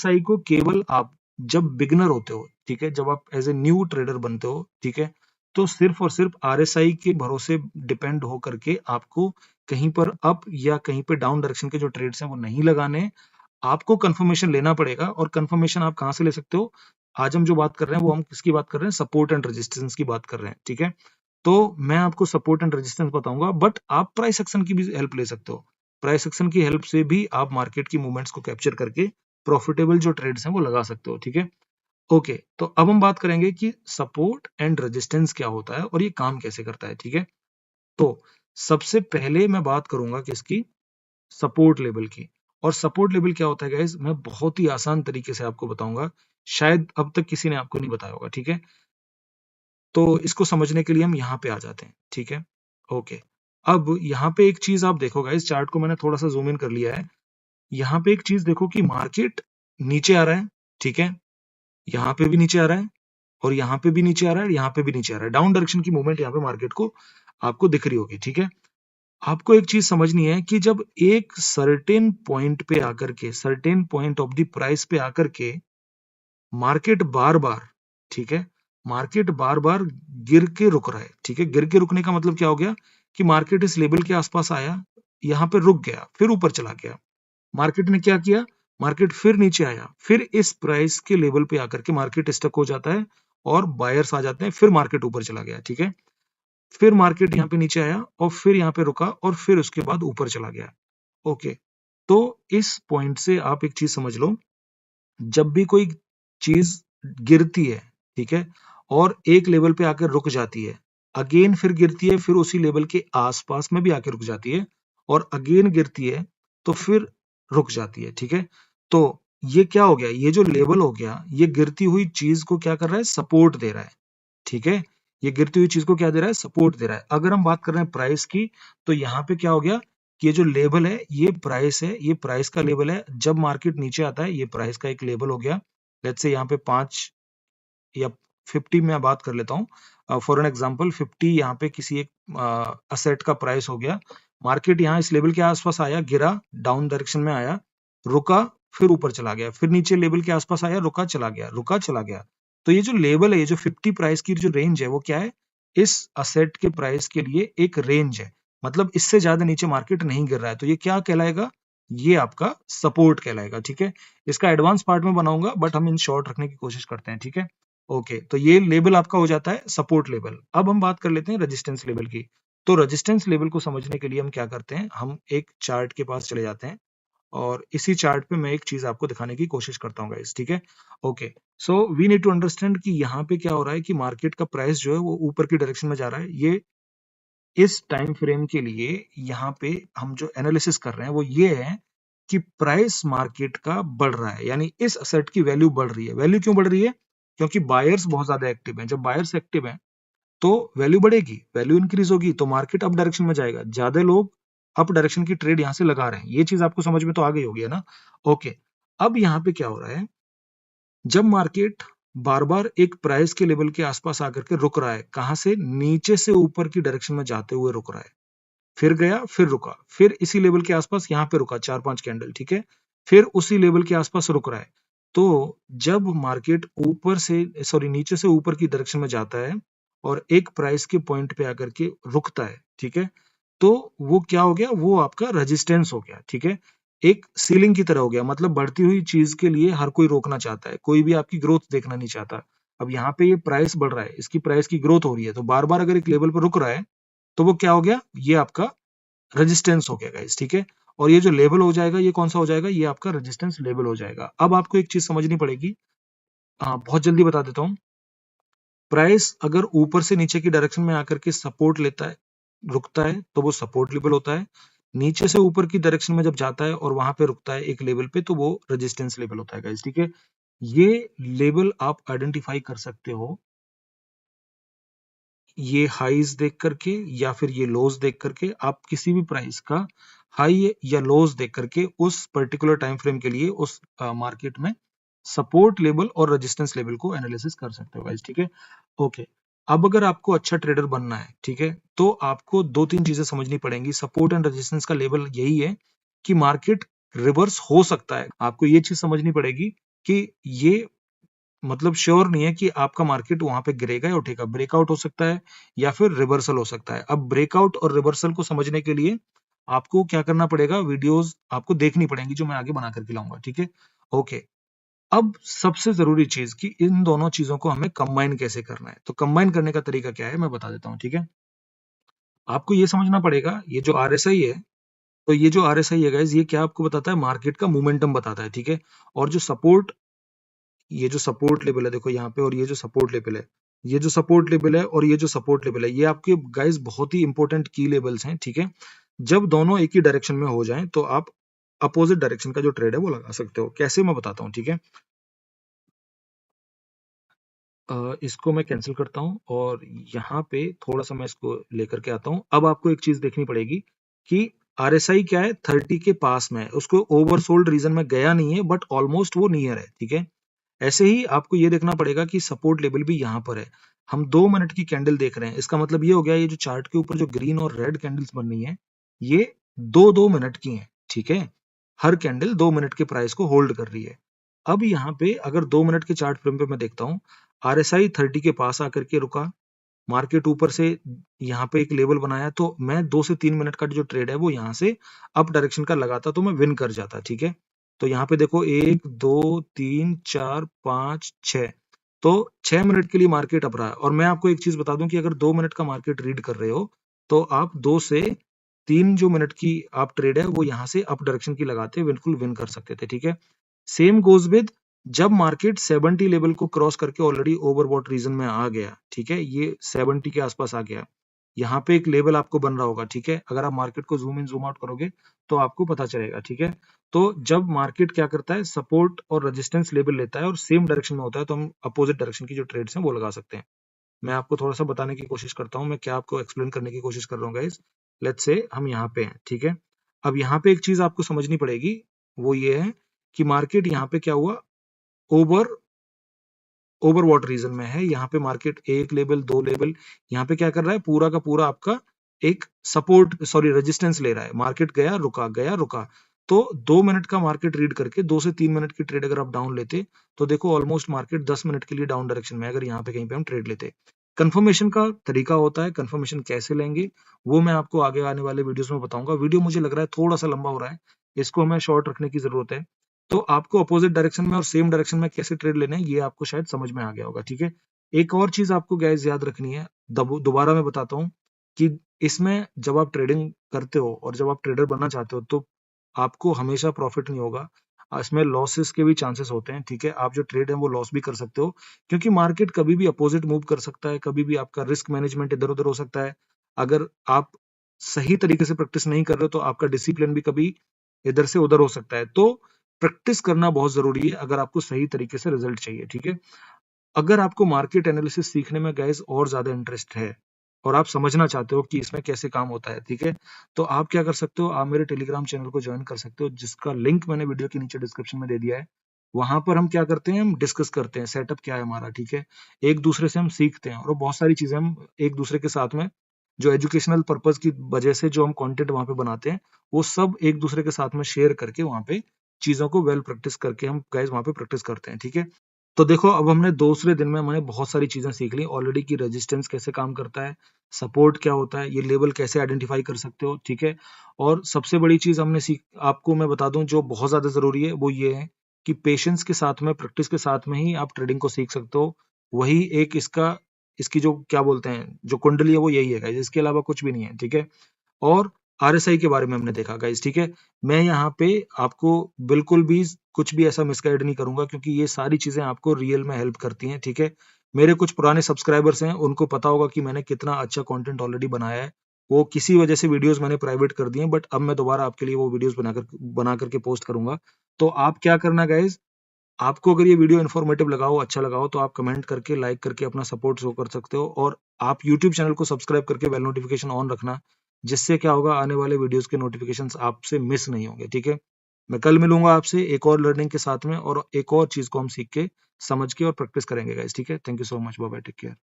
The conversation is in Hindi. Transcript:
RSI को केवल आप जब बिगनर होते हो, ठीक है, जब आप एज ए न्यू ट्रेडर बनते हो, ठीक है, तो सिर्फ और सिर्फ RSI के भरोसे डिपेंड हो करके आपको कहीं पर अप या कहीं पे डाउन डायरेक्शन के जो ट्रेड्स हैं वो नहीं लगाने। आपको कंफर्मेशन लेना पड़ेगा, और कंफर्मेशन आप कहाँ से ले सकते हो? आज हम जो बात कर रहे हैं वो हम किसकी बात कर रहे हैं? सपोर्ट एंड रेजिस्टेंस की बात कर रहे हैं, ठीक है। तो मैं आपको सपोर्ट एंड रेजिस्टेंस बताऊंगा, बट आप प्राइस एक्शन की भी हेल्प ले सकते हो। प्राइस एक्शन की हेल्प से भी आप मार्केट की मूवमेंट्स को कैप्चर करके प्रॉफिटेबल जो ट्रेड्स हैं वो लगा सकते हो, ठीक है। ओके, तो अब हम बात करेंगे कि सपोर्ट एंड रेजिस्टेंस क्या होता है और ये काम कैसे करता है, ठीक है। तो सबसे पहले मैं बात करूंगा किसकी? सपोर्ट लेवल की। और सपोर्ट लेवल क्या होता है गाइस, मैं बहुत ही आसान तरीके से आपको बताऊंगा, शायद अब तक किसी ने आपको नहीं बताया होगा, ठीक है। तो इसको समझने के लिए हम यहाँ पे आ जाते हैं, ठीक है। ओके, अब यहाँ पे एक चीज आप देखो गाइस, चार्ट को मैंने थोड़ा सा जूम इन कर लिया है। यहाँ पे एक चीज देखो कि मार्केट नीचे आ रहा है, ठीक है, यहाँ पे भी नीचे आ रहा है, और यहाँ पे भी नीचे आ रहा है, यहाँ पे भी नीचे आ रहा है। डाउन डायरेक्शन की मूवमेंट यहाँ पे मार्केट को आपको दिख रही होगी, ठीक है। आपको एक चीज समझनी है कि जब एक सर्टेन पॉइंट पे आकर के, certain point of the price पे आकर के मार्केट बार बार, ठीक है, मार्केट बार बार गिर के रुक रहा है, ठीक है। गिर के रुकने का मतलब क्या हो गया कि मार्केट इस लेवल के आसपास आया, यहाँ पे रुक गया, फिर ऊपर चला गया। मार्केट ने क्या किया? मार्केट फिर नीचे आया, फिर इस प्राइस के लेवल पे आकर के मार्केट स्टक हो जाता है और बायर्स आ जाते हैं, फिर मार्केट ऊपर चला गया, ठीक है। फिर मार्केट यहाँ पे नीचे आया और फिर यहाँ पे रुका और फिर उसके बाद ऊपर चला गया। ओके, तो इस पॉइंट से आप एक चीज समझ लो, जब भी कोई चीज गिरती है, ठीक है, और एक लेवल पे आकर रुक जाती है, अगेन फिर गिरती है, फिर उसी लेवल के आसपास में भी आकर रुक जाती है, और अगेन गिरती है तो फिर रुक जाती है, ठीक है। तो ये क्या हो गया? ये जो लेवल हो गया, ये गिरती हुई चीज को क्या कर रहा है? सपोर्ट दे रहा है, ठीक है। ये गिरती हुई चीज को क्या दे रहा है? सपोर्ट दे रहा है। अगर हम बात कर रहे हैं प्राइस की, तो यहाँ पे क्या हो गया कि ये जो लेवल है ये प्राइस है, ये प्राइस का लेवल है। जब मार्केट नीचे आता है, ये प्राइस का एक लेवल हो गया। लेट्स से यहाँ पे 5 या 50 में बात कर लेता हूँ, फॉर एन एग्जांपल 50 यहाँ पे किसी एक असेट का प्राइस हो गया। मार्केट यहाँ इस लेवल के आसपास आया, गिरा, डाउन डायरेक्शन में आया, रुका, फिर ऊपर चला गया, फिर नीचे लेवल के आसपास आया, रुका, चला गया, रुका, चला गया। तो ये जो लेवल है, ये जो 50 प्राइस की जो रेंज है, वो क्या है? इस असेट के प्राइस के लिए एक रेंज है, मतलब इससे ज्यादा नीचे मार्केट नहीं गिर रहा है। तो ये क्या कहलाएगा? ये आपका सपोर्ट कहलाएगा, ठीक है। इसका एडवांस पार्ट में बनाऊंगा, बट हम इन शॉर्ट रखने की कोशिश करते हैं, ठीक है। ओके, तो ये लेवल आपका हो जाता है सपोर्ट लेवल। अब हम बात कर लेते हैं रेजिस्टेंस लेवल की। तो रेजिस्टेंस लेवल को समझने के लिए हम क्या करते हैं? हम एक चार्ट के पास चले जाते हैं, और इसी चार्ट पे मैं एक चीज आपको दिखाने की कोशिश करता हूँ गाइस, ठीक है। Okay, so we need to understand कि यहाँ पे क्या हो रहा है कि मार्केट का प्राइस जो है वो ऊपर की डायरेक्शन में जा रहा है। ये इस टाइम फ्रेम के लिए यहाँ पे हम जो एनालिसिस कर रहे हैं वो ये है कि प्राइस मार्केट का बढ़ रहा है, यानी इस असेट की वैल्यू बढ़ रही है। वैल्यू क्यों बढ़ रही है? क्योंकि बायर्स बहुत ज्यादा एक्टिव हैं। जब बायर्स एक्टिव हैं तो वैल्यू बढ़ेगी, वैल्यू इंक्रीज होगी, तो मार्केट अप डायरेक्शन में जाएगा। ज्यादा लोग अप डायरेक्शन की ट्रेड यहाँ से लगा रहे हैं। ये चीज आपको समझ में तो आ गई होगी, है ना। ओके, अब यहाँ पे क्या हो रहा है? जब मार्केट बार बार एक प्राइस के लेवल के आसपास आकर के रुक रहा है, कहां से? नीचे से ऊपर की डायरेक्शन में जाते हुए रुक रहा है, फिर गया, फिर रुका, फिर इसी लेवल के आसपास यहाँ पे रुका, 4-5 कैंडल, ठीक है, फिर उसी लेवल के आसपास रुक रहा है। तो जब मार्केट ऊपर से, सॉरी, नीचे से ऊपर की डायरेक्शन में जाता है और एक प्राइस के पॉइंट पे आकर के रुकता है, ठीक है, तो वो क्या हो गया? वो आपका रेजिस्टेंस हो गया, ठीक है। एक सीलिंग की तरह हो गया, मतलब बढ़ती हुई चीज के लिए हर कोई रोकना चाहता है, कोई भी आपकी ग्रोथ देखना नहीं चाहता। अब यहाँ पे ये प्राइस बढ़ रहा है, इसकी प्राइस की ग्रोथ हो रही है, तो बार बार अगर एक लेवल पर रुक रहा है तो वो क्या हो गया? ये आपका रेजिस्टेंस हो गया गाइस, ठीक है। और ये जो लेवल हो जाएगा, ये कौन सा हो जाएगा? ये आपका रेजिस्टेंस लेवल हो जाएगा। अब आपको एक चीज समझनी पड़ेगी, बहुत जल्दी बता देता हूँ। प्राइस अगर ऊपर से नीचे की डायरेक्शन में आकर के सपोर्ट लेता है, रुकता है, तो वो सपोर्ट लेवल होता है। नीचे से ऊपर की डायरेक्शन में जब जाता है और वहां पे रुकता है एक लेवल पे, तो वो रेजिस्टेंस लेवल होता है गाइस, ठीक है। ये लेवल आप आइडेंटिफाई कर सकते हो ये हाईज देख करके या फिर ये लोज देख करके। आप किसी भी प्राइस का हाई या लोज देख करके उस पर्टिकुलर टाइम फ्रेम के लिए उस मार्केट में सपोर्ट लेवल और रेजिस्टेंस लेवल को एनालिसिस कर सकते हो गाइस, ठीक है। ओके, अब अगर आपको अच्छा ट्रेडर बनना है, ठीक है, तो आपको 2-3 चीजें समझनी पड़ेंगी। सपोर्ट एंड रेजिस्टेंस का लेवल यही है कि मार्केट रिवर्स हो सकता है। आपको ये चीज समझनी पड़ेगी कि ये मतलब श्योर नहीं है कि आपका मार्केट वहां पे गिरेगा या उठेगा। ब्रेकआउट हो सकता है या फिर रिवर्सल हो सकता है। अब ब्रेकआउट और रिवर्सल को समझने के लिए आपको क्या करना पड़ेगा, वीडियोस आपको देखनी पड़ेंगी जो मैं आगे बना करके लाऊंगा, ठीक है। ओके, अब सबसे जरूरी चीज कि इन दोनों चीजों को हमें कंबाइन कैसे करना है। तो कंबाइन करने का तरीका क्या है मैं बता देता हूँ, ठीक है। आपको ये समझना पड़ेगा, ये जो आरएसआई है, तो ये जो आरएसआई है गाइस, ये क्या आपको बताता है, मार्केट का मोमेंटम बताता है, ठीक है। और जो सपोर्ट, ये जो सपोर्ट लेवल है देखो यहाँ पे, और ये जो सपोर्ट लेवल है, ये जो सपोर्ट लेवल है और ये जो सपोर्ट लेवल है, ये आपके गाइस बहुत ही इंपॉर्टेंट की लेवल्स हैं, ठीक है। जब दोनों एक ही डायरेक्शन में हो जाएं तो आप अपोजिट डायरेक्शन का जो ट्रेड है वो लगा सकते हो। कैसे मैं बताता हूँ, ठीक है। इसको मैं कैंसिल करता हूँ और यहाँ पे थोड़ा सा मैं इसको लेकर के आता हूँ। अब आपको एक चीज देखनी पड़ेगी कि आरएसआई क्या है, 30 के पास में है, उसको ओवरसोल्ड रीजन में गया नहीं है बट ऑलमोस्ट वो नियर है, ठीक है। ऐसे ही आपको ये देखना पड़ेगा कि सपोर्ट लेवल भी यहाँ पर है। हम 2 मिनट की कैंडल देख रहे हैं, इसका मतलब ये हो गया, ये जो चार्ट के ऊपर जो ग्रीन और रेड कैंडल्स बन रही हैं, ये 2-2 मिनट की हैं, ठीक है। हर कैंडल 2 मिनट के प्राइस को होल्ड कर रही है। अब यहाँ पे अगर 2 मिनट के चार्ट फ्रेम पे मैं देखता हूँ, आरएसआई 30 के पास आकर के रुका, मार्केट ऊपर से यहाँ पे एक लेवल बनाया, तो मैं 2 से 3 मिनट का जो ट्रेड है वो यहाँ से अप डायरेक्शन का लगाता तो मैं विन कर जाता, ठीक है। तो यहाँ पे देखो 1 2 3 4 5 6, तो 6 मिनट के लिए मार्केट अप रहा है। और मैं आपको एक चीज बता दूं कि अगर 2 मिनट का मार्केट रीड कर रहे हो तो आप 2 से 3 जो मिनट की आप ट्रेड है वो यहाँ से अप डायरेक्शन की लगाते बिल्कुल विन कर सकते थे, ठीक है। सेम गोज विद जब मार्केट 70 लेवल को क्रॉस करके ऑलरेडी ओवरबॉट रीजन में आ गया, ठीक है, ये 70 के आसपास आ गया, यहाँ पे एक लेवल आपको बन रहा होगा, ठीक है। अगर आप मार्केट को जूम इन जूम आउट करोगे तो आपको पता चलेगा, ठीक है। तो जब मार्केट क्या करता है, सपोर्ट और रेजिस्टेंस लेवल लेता है और सेम डायरेक्शन में होता है, तो हम अपोजिट डायरेक्शन की जो ट्रेड्स हैं वो लगा सकते हैं। मैं आपको थोड़ा सा बताने की कोशिश करता हूँ, मैं क्या आपको एक्सप्लेन करने की कोशिश कर रहा हूँ गाइस। लेट्स से हम यहाँ पे हैं, ठीक है। अब यहाँ पे एक चीज आपको समझनी पड़ेगी, वो ये है कि मार्केट यहाँ पे क्या हुआ, ओवर ओवरबॉट रीजन में है। यहाँ पे मार्केट एक लेवल, दो लेवल, यहाँ पे क्या कर रहा है, पूरा का पूरा आपका एक सपोर्ट सॉरी रेजिस्टेंस ले रहा है। मार्केट गया रुका, गया रुका। तो 2 मिनट का मार्केट रीड करके 2 से 3 मिनट की ट्रेड अगर आप डाउन लेते तो देखो ऑलमोस्ट मार्केट 10 मिनट के लिए डाउन डायरेक्शन में, अगर यहाँ पे कहीं पे हम ट्रेड लेते। कंफर्मेशन का तरीका होता है, कंफर्मेशन कैसे लेंगे वो मैं आपको आगे आने वाले वीडियोस में बताऊंगा। वीडियो मुझे लग रहा है थोड़ा सा लंबा हो रहा है, इसको हमें शॉर्ट रखने की जरूरत है। तो आपको अपोजिट डायरेक्शन में और सेम डायरेक्शन में कैसे ट्रेड लेने हैं ये आपको शायद समझ में आ गया होगा, ठीक है। एक और चीज आपको गाइस याद रखनी है, दोबारा मैं बताता हूँ कि इसमें जब आप ट्रेडिंग करते हो और जब आप ट्रेडर बनना चाहते हो तो आपको हमेशा प्रॉफिट नहीं होगा, इसमें लॉसेस के भी चांसेस होते हैं, ठीक है। आप जो ट्रेड है वो लॉस भी कर सकते हो, क्योंकि मार्केट कभी भी अपोजिट मूव कर सकता है, कभी भी आपका रिस्क मैनेजमेंट इधर उधर हो सकता है। अगर आप सही तरीके से प्रैक्टिस नहीं कर रहे हो तो आपका डिसिप्लिन भी कभी इधर से उधर हो सकता है। तो प्रैक्टिस करना बहुत जरूरी है अगर आपको सही तरीके से रिजल्ट चाहिए, ठीक है। अगर आपको मार्केट एनालिसिस सीखने में गाइस और ज्यादा इंटरेस्ट है और आप समझना चाहते हो कि इसमें कैसे काम होता है, ठीक है, तो आप क्या कर सकते हो, आप मेरे टेलीग्राम चैनल को ज्वाइन कर सकते हो, जिसका लिंक मैंने वीडियो के नीचे डिस्क्रिप्शन में दे दिया है। वहां पर हम क्या करते हैं, हम डिस्कस करते हैं सेटअप क्या है हमारा, ठीक है। एक दूसरे से हम सीखते हैं और बहुत सारी चीजें हम एक दूसरे के साथ में, जो एजुकेशनल पर्पज की वजह से जो हम कंटेंट वहां पे बनाते हैं वो सब एक दूसरे के साथ में शेयर करके वहां पे चीजों को वेल प्रैक्टिस करके हम गाइस वहां पे प्रैक्टिस करते हैं, ठीक है। तो देखो अब हमने दूसरे दिन में हमने बहुत सारी चीजें सीख ली ऑलरेडी कि रेजिस्टेंस कैसे काम करता है, सपोर्ट क्या होता है, ये लेवल कैसे आइडेंटिफाई कर सकते हो, ठीक है। और सबसे बड़ी चीज हमने सीख, आपको मैं बता दूं जो बहुत ज्यादा जरूरी है वो ये है कि पेशेंस के साथ में, प्रैक्टिस के साथ में ही आप ट्रेडिंग को सीख सकते हो। वही एक इसका, इसकी जो क्या बोलते हैं जो कुंडली है वो यही है गाइस, इसके अलावा कुछ भी नहीं है, ठीक है। और आरएसआई के बारे में हमने देखा गाइस, ठीक है। मैं यहाँ पे आपको बिल्कुल भी कुछ भी ऐसा मिसगाइड नहीं करूंगा, क्योंकि ये सारी चीजें आपको रियल में हेल्प करती हैं, ठीक है। मेरे कुछ पुराने सब्सक्राइबर्स हैं, उनको पता होगा कि मैंने कितना अच्छा कंटेंट ऑलरेडी बनाया है। वो किसी वजह से वीडियोस मैंने प्राइवेट कर दिए, बट अब मैं दोबारा आपके लिए वो वीडियोस बना करके पोस्ट करूंगा। तो आप क्या करना गाइज, आपको अगर ये वीडियो इन्फॉर्मेटिव लगा हो, अच्छा लगा हो, तो आप कमेंट करके, लाइक करके अपना सपोर्ट शो कर सकते हो। और आप यूट्यूब चैनल को सब्सक्राइब करके बेल नोटिफिकेशन ऑन रखना, जिससे क्या होगा, आने वाले वीडियोस के नोटिफिकेशंस आपसे मिस नहीं होंगे, ठीक है। मैं कल मिलूंगा आपसे एक और लर्निंग के साथ में, और एक और चीज को हम सीख के, समझ के और प्रैक्टिस करेंगे गाइस, ठीक है। Thank you so much, bye bye, take care.